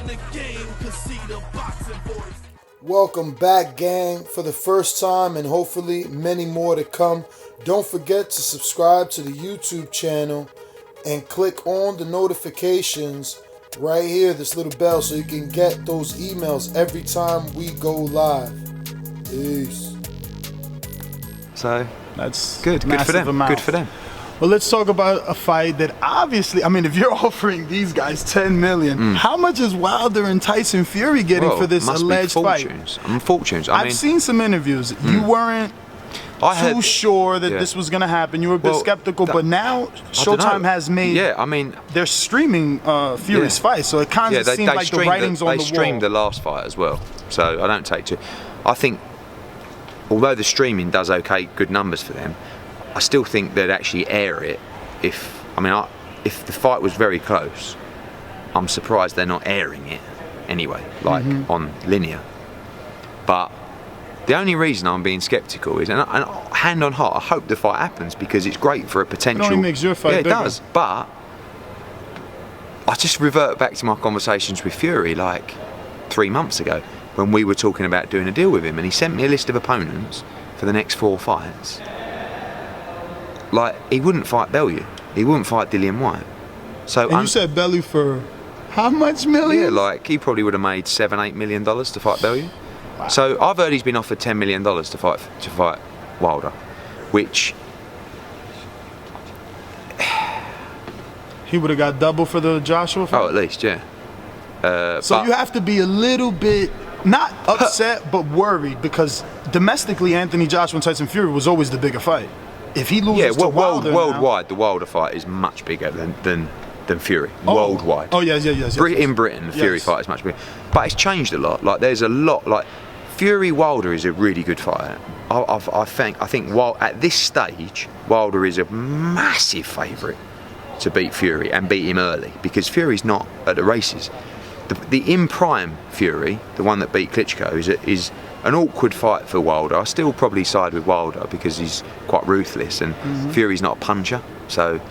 the game can see the boxing voice. Welcome back, gang, for the first time and hopefully many more to come. Don't forget to subscribe to the YouTube channel and click on the notifications right here, this little bell, so you can get those emails every time we go live. Peace. So that's good for them. Amount. Good for them. Well, let's talk about a fight that obviously, I mean, if you're offering these guys $10 million, how much is Wilder and Tyson Fury getting for this alleged fight? Fortunes. I've seen some interviews. You weren't too sure that this was going to happen. You were a bit skeptical, but now Showtime has made. Yeah, I mean, they're streaming Fury's fight, so it kind of seems like the writing's on the wall. They streamed the last fight as well, so I don't take too. I think, although the streaming does good numbers for them, I still think they'd actually air it if the fight was very close. I'm surprised they're not airing it anyway, like on linear. But the only reason I'm being sceptical is, and hand on heart, I hope the fight happens because it's great for a potential. It only makes your fight bigger. It does. But I just revert back to my conversations with Fury like 3 months ago when we were talking about doing a deal with him, and he sent me a list of opponents for the next 4 fights. Like, he wouldn't fight Bellew. He wouldn't fight Dillian Whyte. So, and you said Bellew for how much million? Yeah, like, he probably would have made $7-8 million to fight Bellew. Wow. So I've heard he's been offered $10 million to fight Wilder, which he would have got double for the Joshua fight? Oh, at least, yeah. So you have to be a little bit, not upset, but worried, because domestically, Anthony Joshua and Tyson Fury was always the bigger fight. If he loses to Wilder worldwide, the Wilder fight is much bigger than Fury. Worldwide. Oh, yes. In Britain, the Fury fight is much bigger. But it's changed a lot. Like, there's a lot, like, Fury Wilder is a really good fight. I think at this stage, Wilder is a massive favourite to beat Fury and beat him early, because Fury's not at the races. The in prime Fury, the one that beat Klitschko, is an awkward fight for Wilder. I still probably side with Wilder because he's quite ruthless, and Fury's not a puncher. So,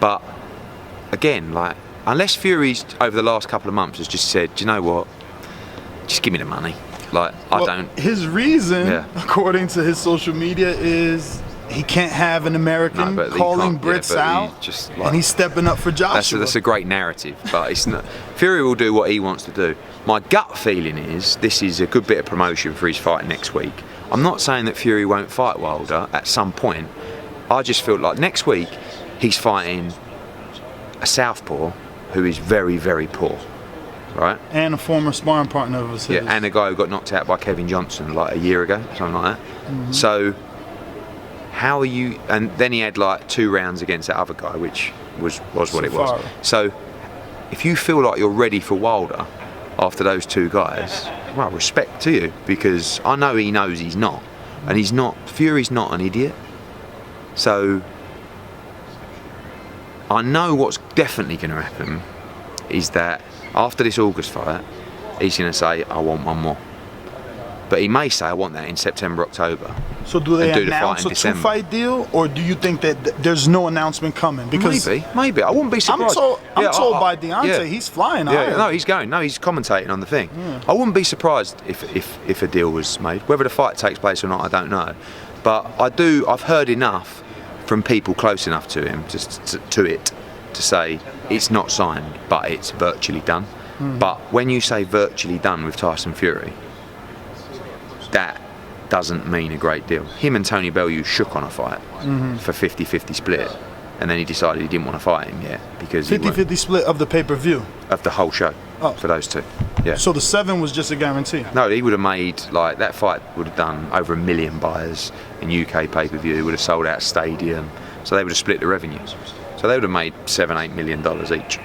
but again, like, unless Fury's over the last couple of months has just said, do you know what, just give me the money. Like, His reason, according to his social media, is he can't have an American calling Brits out, and he's stepping up for Joshua. That's a great narrative, but it's not. Fury will do what he wants to do. My gut feeling is this is a good bit of promotion for his fight next week. I'm not saying that Fury won't fight Wilder at some point. I just feel like next week he's fighting a southpaw who is very, very poor, right? And a former sparring partner of his. Yeah, and a guy who got knocked out by Kevin Johnson like a year ago, something like that. So how are you? And then he had like 2 rounds against that other guy, which was what it was. So if you feel like you're ready for Wilder after those 2 guys, well, respect to you, because I know he knows he's not, and he's not. Fury's not an idiot. So I know what's definitely going to happen is that after this August fight, he's going to say, I want one more. But he may say, I want that in September, October. So do they announce a 2-fight deal, or do you think that there's no announcement coming? Because maybe. I wouldn't be surprised. I'm told by Deontay he's flying higher. Yeah, no, he's going. No, he's commentating on the thing. I wouldn't be surprised if a deal was made. Whether the fight takes place or not, I don't know. But I've heard enough from people close enough to him to say it's not signed, but it's virtually done. But when you say virtually done with Tyson Fury, that doesn't mean a great deal. Him and Tony Bellew shook on a fight for 50-50 split, and then he decided he didn't want to fight him yet because 50-50 split of the pay-per-view of the whole show for those 2. Yeah. So the 7 was just a guarantee. No, he would have made, like, that fight would have done over 1 million buyers in UK pay-per-view. Would have sold out a stadium, so they would have split the revenues. So they would have made $7-8 million each.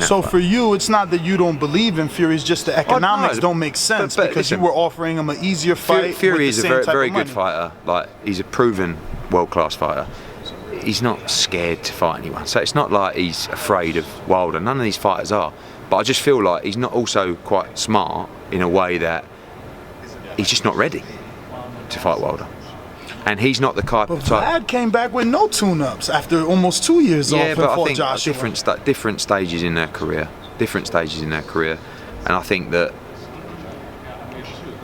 So for you, it's not that you don't believe in Fury, it's just the economics don't make sense, because listen, you were offering him an easier fight. Fury is a very good fighter. Like, he's a proven world-class fighter. He's not scared to fight anyone. So it's not like he's afraid of Wilder. None of these fighters are. But I just feel like he's not also quite smart in a way that he's just not ready to fight Wilder. And he's not the type. But Vlad came back with no tune-ups after almost 2 years off and fought Joshua. Different stages in their career. and I think that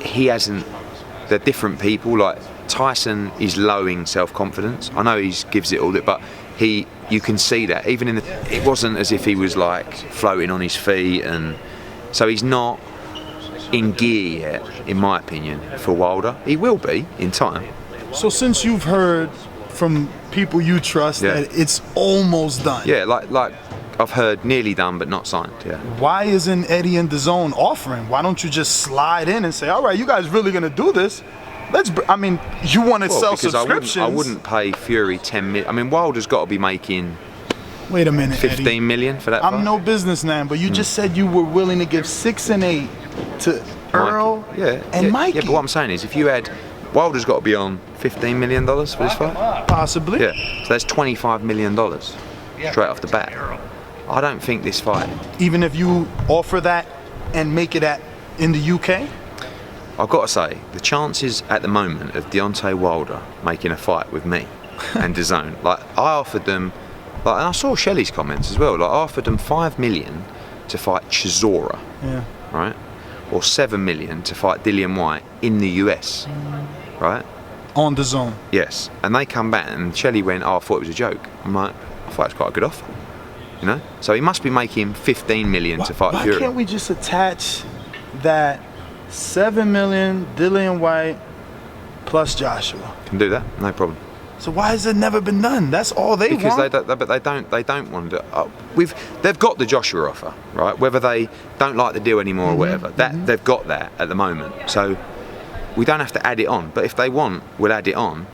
he hasn't. They're different people. Like Tyson is low in self-confidence. I know he gives it all that, but you can see that even in the. It wasn't as if he was like floating on his feet, and so he's not in gear yet, in my opinion, for Wilder. He will be in time. So since you've heard from people you trust that it's almost done. Yeah, like I've heard nearly done but not signed. Yeah. Why isn't Eddie and DAZN offering? Why don't you just slide in and say, all right, you guys really gonna do this? I mean, you want to sell subscriptions. I wouldn't pay Fury 10 million. I mean, Wilder's got to be making. Wait a minute, 15 Eddie. million for that. I'm no businessman, but you just said you were willing to give 6 and 8 to Earl and Mikey. Yeah, but what I'm saying is, if you had Wilder's got to be on $15 million for this fight. Possibly. Yeah. So that's $25 million straight off the bat. I don't think this fight. Even if you offer that and make it in the UK. I've got to say, the chances at the moment of Deontay Wilder making a fight with me and DAZN, like I offered them, like, and I saw Shelley's comments as well. Like I offered them $5 million to fight Chisora, right, or $7 million to fight Dillian White in the US, right, on DAZN. Yes, and they come back and Shelley went, "Oh, I thought it was a joke." I'm like, I thought it was quite a good offer, you know. So he must be making $15 million to fight Fury. Why can't we just attach that? 7 million, Dillian White plus Joshua. Can do that, no problem. So why has it never been done? That's all they want. Because they don't want to. They've got the Joshua offer, right? Whether they don't like the deal anymore or whatever, they've got that at the moment. So we don't have to add it on. But if they want, we'll add it on.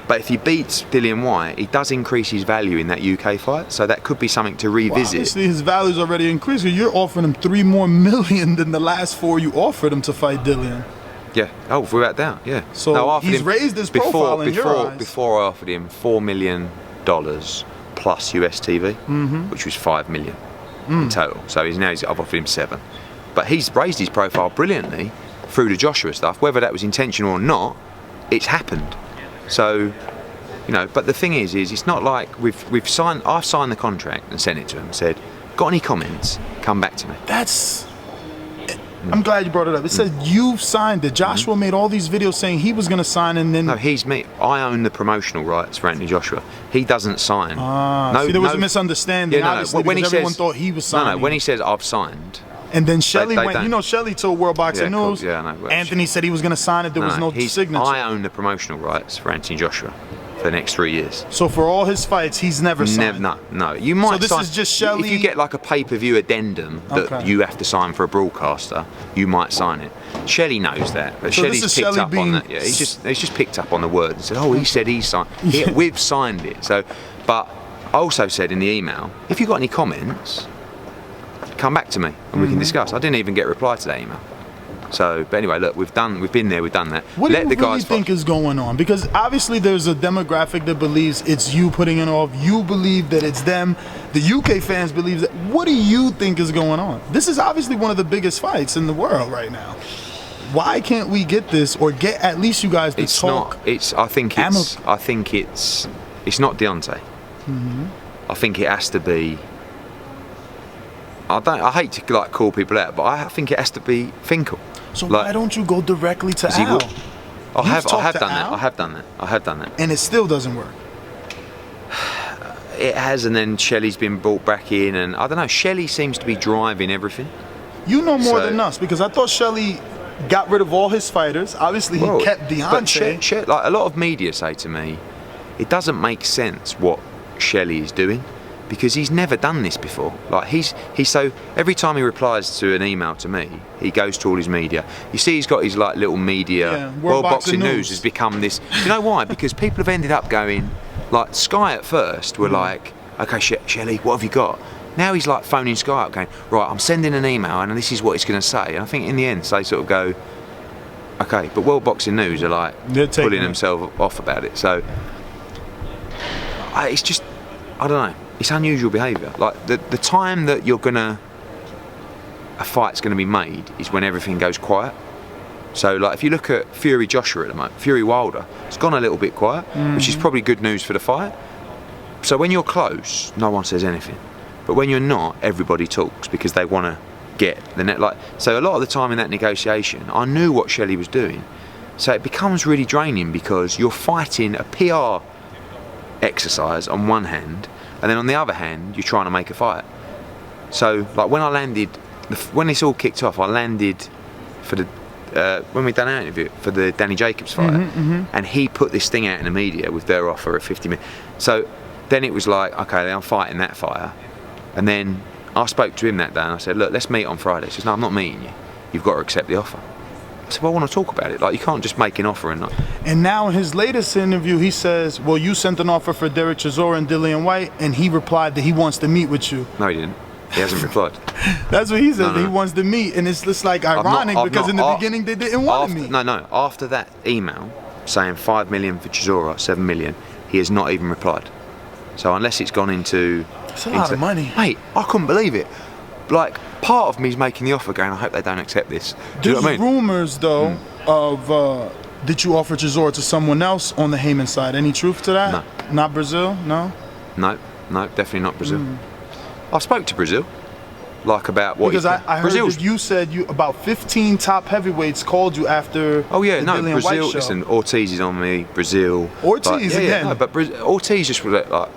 But if he beats Dillian White, he does increase his value in that UK fight. So that could be something to revisit. Well, obviously, his value's already increased. You're offering him 3 more million than the last 4 you offered him to fight Dillian. Yeah. Oh, without doubt. Yeah. So no, he's raised his profile in your eyes. Before I offered him $4 million plus US TV, which was $5 million in total. So I've offered him 7. But he's raised his profile brilliantly through the Joshua stuff. Whether that was intentional or not, it's happened. So, you know, but the thing is it's not like I've signed the contract and sent it to him and said, got any comments? Come back to me. I'm glad you brought it up. It says you've signed it. Joshua made all these videos saying he was going to sign and then... No, he's me. I own the promotional rights for Anthony Joshua. He doesn't sign. See, there was a misunderstanding, obviously, because everyone thought he was signing. No, when he says I've signed... And then Shelley went, you know, Shelley told World Boxing News, yeah, I know. Anthony said he was going to sign it, there was no signature. I own the promotional rights for Anthony Joshua for the next 3 years. So for all his fights, he's never signed? No. You might so this sign, is just Shelley... If you get like a pay-per-view addendum that you have to sign for a broadcaster, you might sign it. Shelley knows that, but Shelley's picked up on that. Yeah, he's just picked up on the word and said, "Oh, he said he signed. We've signed it." So, but I also said in the email, if you've got any comments, come back to me and we can discuss. I didn't even get a reply to that email. So, but anyway, look, we've been there, we've done that. What do you really think is going on? Because obviously there's a demographic that believes it's you putting it off. You believe that it's them. The UK fans believe that. What do you think is going on? This is obviously one of the biggest fights in the world right now. Why can't we get this, or get at least you guys to talk? I think it's not Deontay. I think it has to be. I hate to like call people out, but I think it has to be Finkel. So why don't you go directly to Al? I have done that. And it still doesn't work. It has, and then Shelley's been brought back in, and I don't know. Shelley seems to be driving everything. You know more than us, because I thought Shelley got rid of all his fighters. Obviously, he kept Deontay. But like a lot of media say to me, it doesn't make sense what Shelley is doing, because he's never done this before. Like he's so every time he replies to an email to me, he goes to all his media. You see, he's got his like little media. World Boxing News has become this. Do you know why? Because people have ended up going, like Sky at first were like, okay, Shelley, what have you got? Now he's like phoning Sky up, going, right, I'm sending an email, and this is what he's going to say. And I think in the end, they sort of go, okay, but World Boxing News are like pulling themselves off about it. So it's just, I don't know. It's unusual behaviour. Like the time that a fight's gonna be made is when everything goes quiet. So like if you look at Fury Joshua at the moment, Fury Wilder, it's gone a little bit quiet, which is probably good news for the fight. So when you're close, no one says anything. But when you're not, everybody talks because they want to get the net. Like, so a lot of the time in that negotiation, I knew what Shelley was doing. So it becomes really draining because you're fighting a PR exercise on one hand, and then on the other hand, you're trying to make a fight. So, like, when I landed, when this all kicked off, I landed for the when we done our interview for the Danny Jacobs fight, and he put this thing out in the media with their offer at 50 million. So then it was like, okay, I'm fighting that fighter, and then I spoke to him that day and I said, look, let's meet on Friday. He says, no, I'm not meeting you. You've got to accept the offer. I said, well, I want to talk about it. Like, you can't just make an offer and not. And now in his latest interview, he says, well, you sent an offer for Derek Chisora and Dillian White, and he replied that he wants to meet with you. No, he didn't. He hasn't replied. That's what he said, No. that he wants to meet. And it's just like ironic because in the beginning they didn't want to meet. No. After that email saying 5 million for Chisora, 7 million, he has not even replied. So unless it's gone into... It's a lot of money. Mate, I couldn't believe it. Like, part of me's making the offer going, I hope they don't accept this. Do you know what I mean? Rumors, though, of did you offer Chisora to someone else on the Heyman side? Any truth to that? No. Not Brazil? No? No, definitely not Brazil. I spoke to Brazil, like, about what... Because I heard Brazil's, that you said about 15 top heavyweights called you after oh yeah, the no, Dillian Brazil, White show. listen, Ortiz is on me, Brazil... Ortiz again? No, but Ortiz just was like,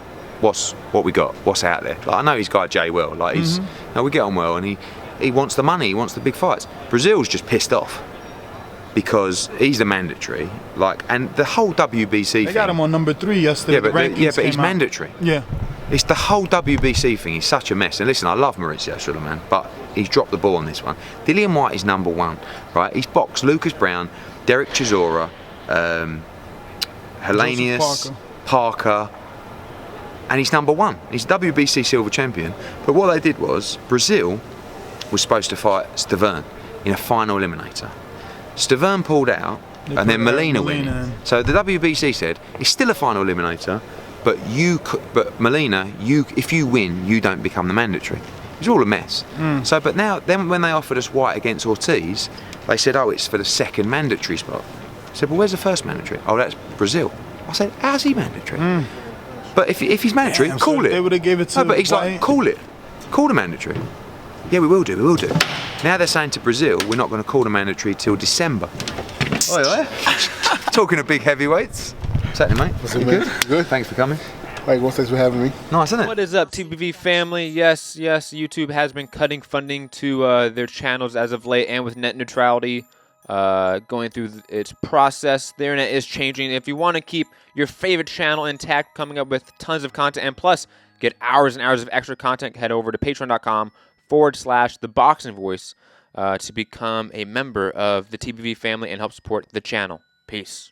what we got, what's out there. Like, I know he's guy Jay well, like, he's... we get on well, and he wants the money, he wants the big fights. Brazil's just pissed off because he's the mandatory, like, and the whole WBC thing... They got him on number 3 yesterday. Yeah, but he's mandatory. Yeah. It's the whole WBC thing is such a mess. And listen, I love Mauricio Suleiman, but he's dropped the ball on this one. Dillian White is number 1, right? He's boxed Lucas Brown, Derek Chisora, Helenius, Parker, and he's number 1. He's WBC silver champion. But what they did was, Brazil was supposed to fight Stavern in a final eliminator. Stavern pulled out, and then Molina went. So the WBC said, it's still a final eliminator, but Molina, if you win, you don't become the mandatory. It's all a mess. So, but now, then when they offered us White against Ortiz, they said, oh, it's for the second mandatory spot. I said, well, where's the first mandatory? Oh, that's Brazil. I said, how's he mandatory? But if he's mandatory, call it. They would have gave it to... No, but he's like, call it. Call the mandatory. Yeah, we will do. Now they're saying to Brazil, we're not going to call the mandatory till December. Oi. Talking of big heavyweights. What's happening, mate? What's up, man? Good. Thanks for coming. Hey, well, thanks for having me. Nice, isn't it? What is up, TBV family? Yes, YouTube has been cutting funding to their channels as of late, and with net neutrality going through its process, the internet is changing. If you want to keep your favorite channel intact, coming up with tons of content, and plus get hours and hours of extra content, head over to patreon.com/ThaBoxingVoice to become a member of the TBV family and help support the channel. Peace.